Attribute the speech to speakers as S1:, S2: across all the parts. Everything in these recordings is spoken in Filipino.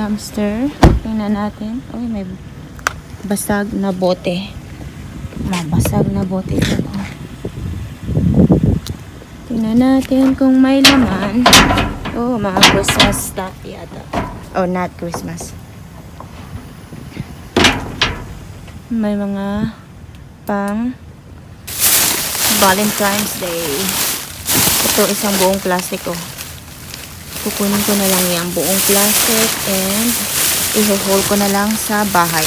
S1: dumpster. Tingnan natin. Uy, may basag na bote. Mabasag na bote ito. Tingnan natin kung may laman. Oh, mga Christmas stuff yata. Oh, not Christmas. May mga pang Valentine's Day. Ito isang buong plastic oh. Kukunin ko na lang yung buong plastic and i-hold ko na lang sa bahay.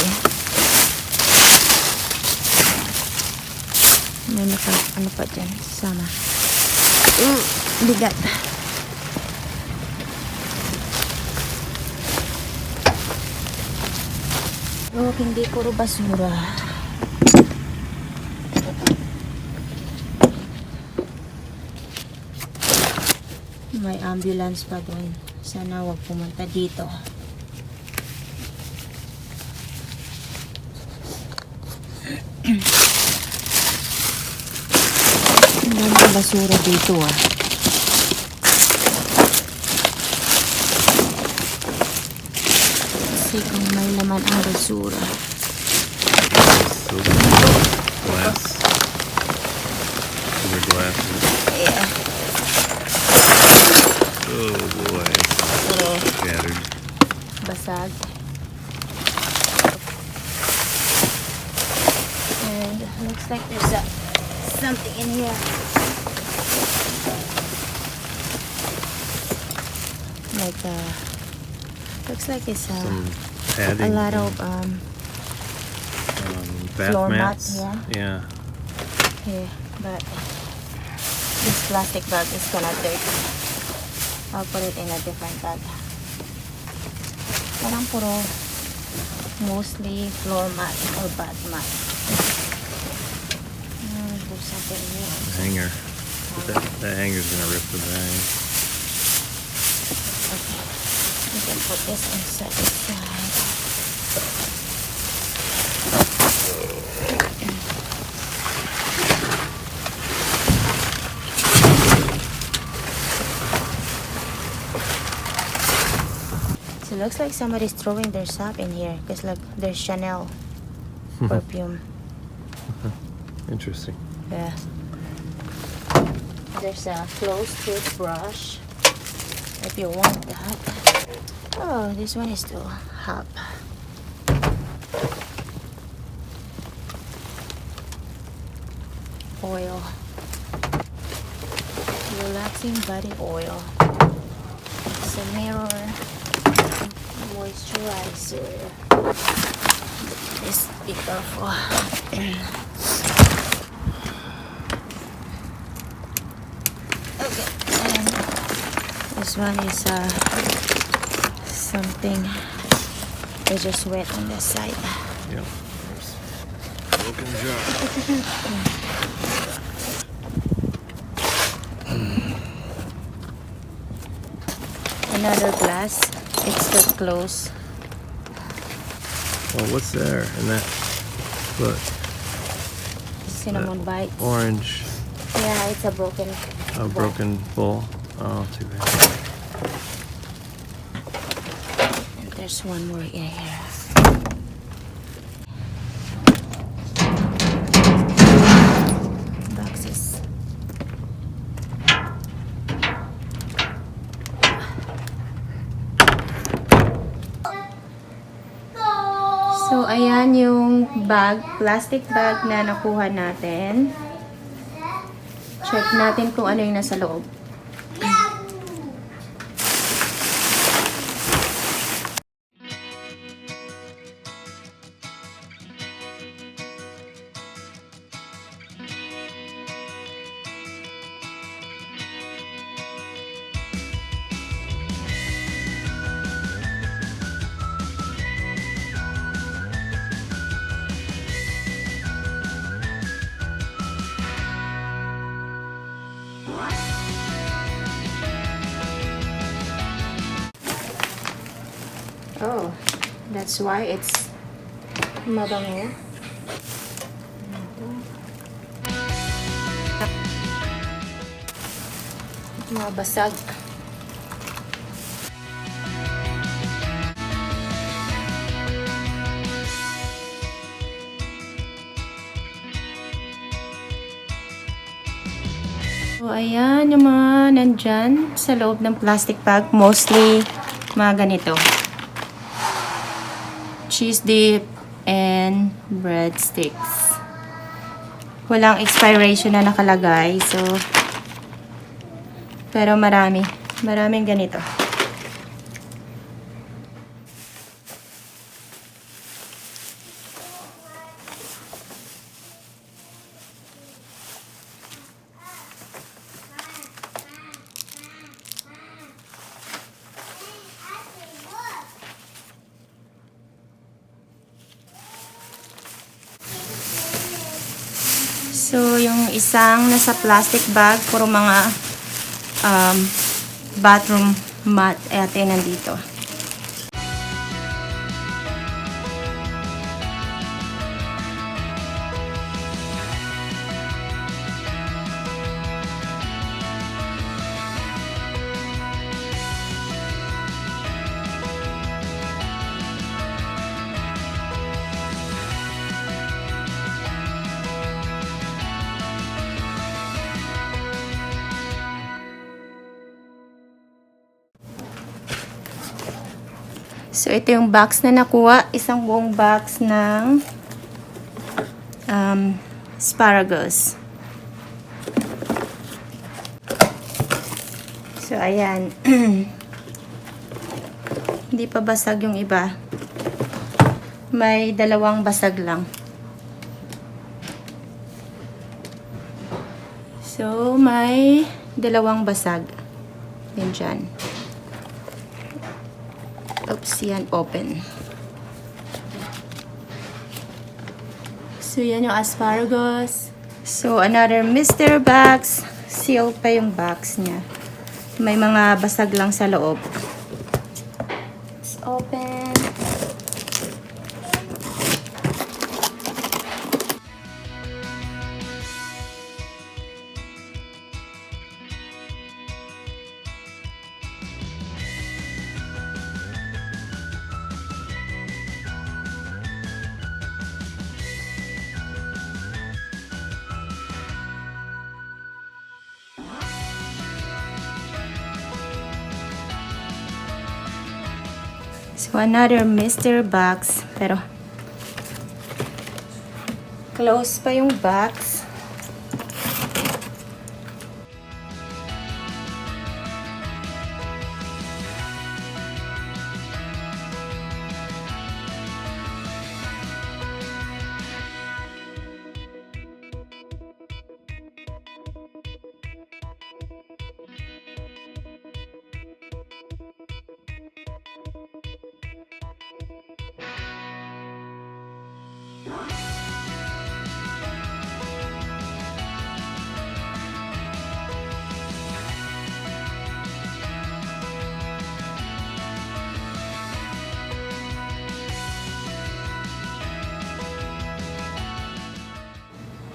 S1: May ano pa dyan? Sama. Bigat. Oh, hindi puro basura. May ambulance pa doon. Sana wag pumunta dito. Ang daming basura dito ah. Kasi kung may laman ang basura.
S2: Glass. Silver glasses.
S1: Yeah.
S2: Oh boy. Shattered.
S1: Basag. And looks like there's something in here. Like looks like it's
S2: some padding.
S1: a lot of
S2: bath
S1: floor
S2: mats.
S1: mat,
S2: Yeah.
S1: Okay, but this plastic bag is gonna dirty. I'll put it in a different bag. Parang puro mostly floor mat or bath mat. There's something here.
S2: Hanger. But that hanger's gonna rip the bag.
S1: Okay, we can put this inside the side. So it looks like somebody's throwing their stuff in here because like there's Chanel perfume.
S2: Interesting.
S1: Yeah. There's a closed toothbrush if you want that. Oh, this one is still hot. Oil. Relaxing body oil. It's a mirror. Moisturizer. This be careful. Okay, and this one is something they just wet on the side.
S2: Yep. Broken jar.
S1: Another glass. It's still closed.
S2: Well, what's there in that? Look.
S1: Cinnamon bites.
S2: Orange.
S1: Yeah, it's a broken.
S2: A broken bowl. Oh, too bad.
S1: And there's one more in here. Boxes. So, ayan yung bag, plastic bag na nakuha natin. Check natin kung ano yung nasa loob. Oh, that's why it's mabango. Mabasag. So, ayan yung mga nandyan sa loob ng plastic bag. Mostly, mga ganito. Cheese dip and breadsticks. Walang expiration na nakalagay. So, pero marami. Maraming ganito. So, yung isang nasa plastic bag, puro mga bathroom mat. Ate, nandito. So, ito yung box na nakuha. Isang buong box ng asparagus. So, ayan. Hindi pa basag yung iba. May dalawang basag lang. So, may dalawang basag. Yan dyan. Oops, yan, open. So, yan yung asparagus. So, another mystery box. Seal pa yung box niya. May mga basag lang sa loob. Let's open. So, another mystery box. Pero, close pa yung box.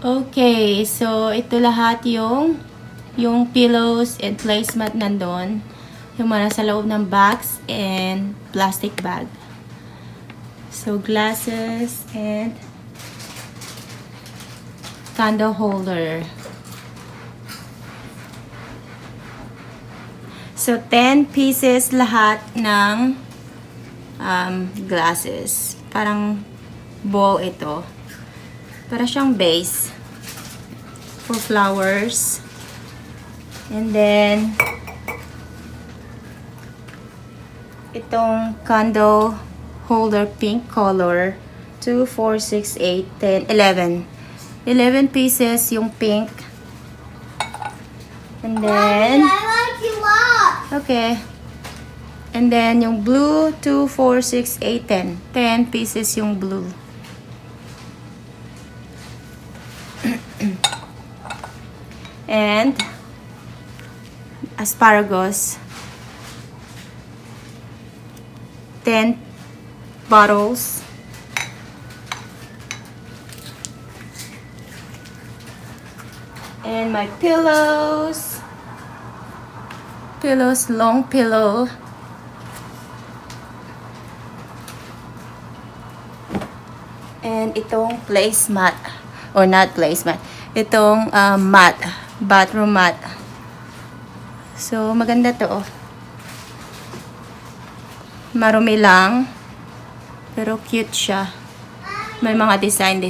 S1: Okay, so ito lahat yung pillows and placemat nandun. Yung mga nasa loob ng box and plastic bag. So, glasses and candle holder. So, 10 pieces lahat ng glasses. Parang bowl ito. Para siyang base for flowers. And then, itong candle holder pink color. 2, 4, 6, 8, 10, 11. 11 pieces yung pink. And then, okay. And then, yung blue, 2, 4, 6, 8, 10. 10 pieces yung blue. And asparagus, 10 bottles. And my pillows, long pillow. And itong placemat, or not placemat, itong mat, bathroom mat. So, maganda to, oh. Marumi lang. Pero cute siya. May mga design.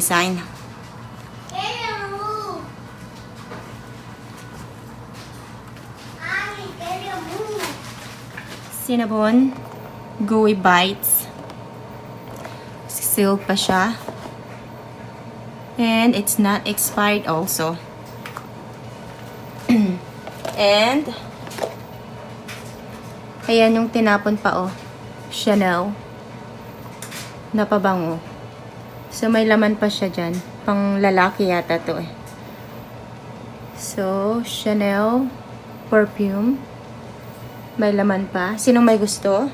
S1: Cinnamon gooey bites. Sealed pa siya. And it's not expired also. And ayan yung tinapon pa, oh. Chanel. Napabango. So may laman pa siya dyan. Pang lalaki yata to, eh. So, Chanel perfume. May laman pa. Sinong may gusto?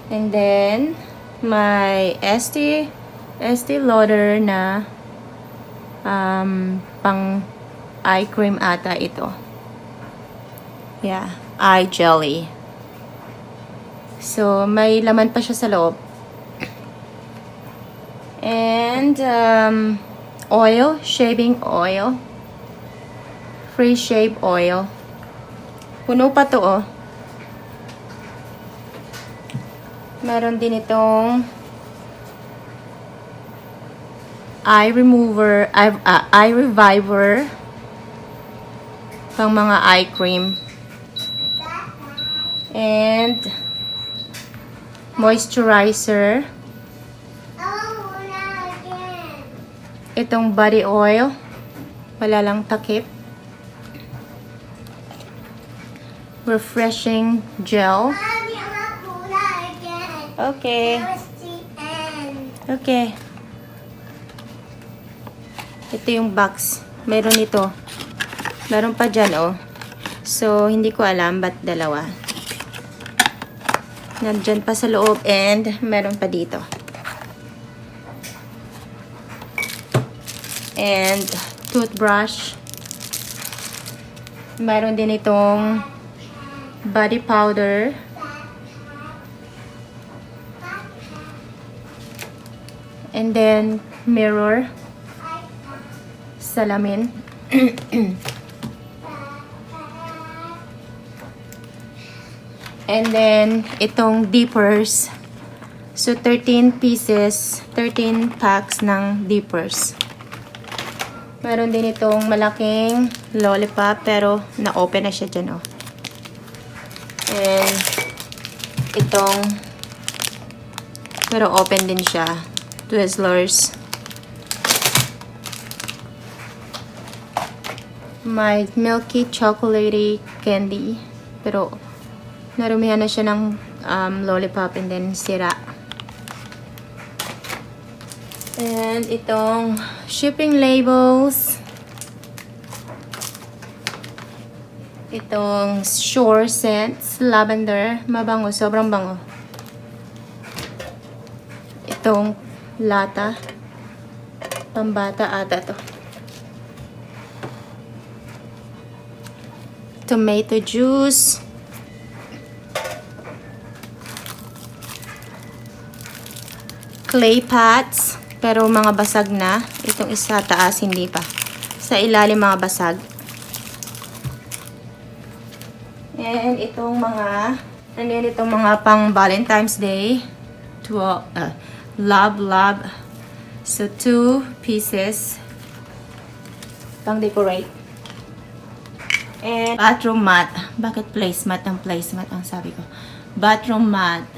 S1: And then, may Estee Lauder na pang eye cream ata ito. Yeah, eye jelly. So, may laman pa siya sa loob. And, oil, shaving oil. Free shave oil. Puno pa to, oh. Meron din itong eye reviver. Pang mga eye cream. And moisturizer. Itong body oil. Wala lang takip. Refreshing gel. Okay. Okay. Ito yung box. Meron ito. Meron pa dyan, oh. So, hindi ko alam ba't dalawa. Nandyan pa sa loob and meron pa dito. And toothbrush. Meron din itong body powder. And then mirror. Salamin. And then itong dippers. So 13 pieces, 13 packs ng dippers. Meron din itong malaking lollipop pero na-open na siya dyan, oh. And itong pero open din siya. Twizzlers. My milky chocolatey candy. Pero narumihan na siya ng lollipop and then sira. And itong shipping labels. Itong Shore Scents lavender, mabango, sobrang bango. Itong lata, pambata ata to. Tomato juice. Clay pots, pero mga basag na. Itong isa taas, hindi pa. Sa ilalim mga basag. And itong mga, ano yun, itong mga pang Valentine's Day. Love. So, 2 pieces. Pang decorate. And bathroom mat. Bakit placemat ang placemat ang sabi ko? Bathroom mat.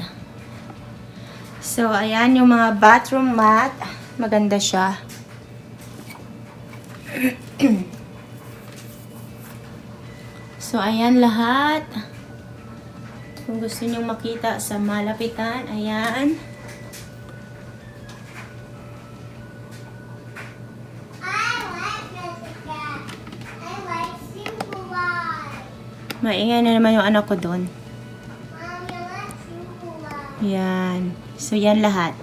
S1: So, ayan yung mga bathroom mat. Maganda siya. So, ayan lahat. Kung gusto nyong makita sa malapitan, ayan. Maingay na naman yung anak ko doon. Yan. So, yan lahat.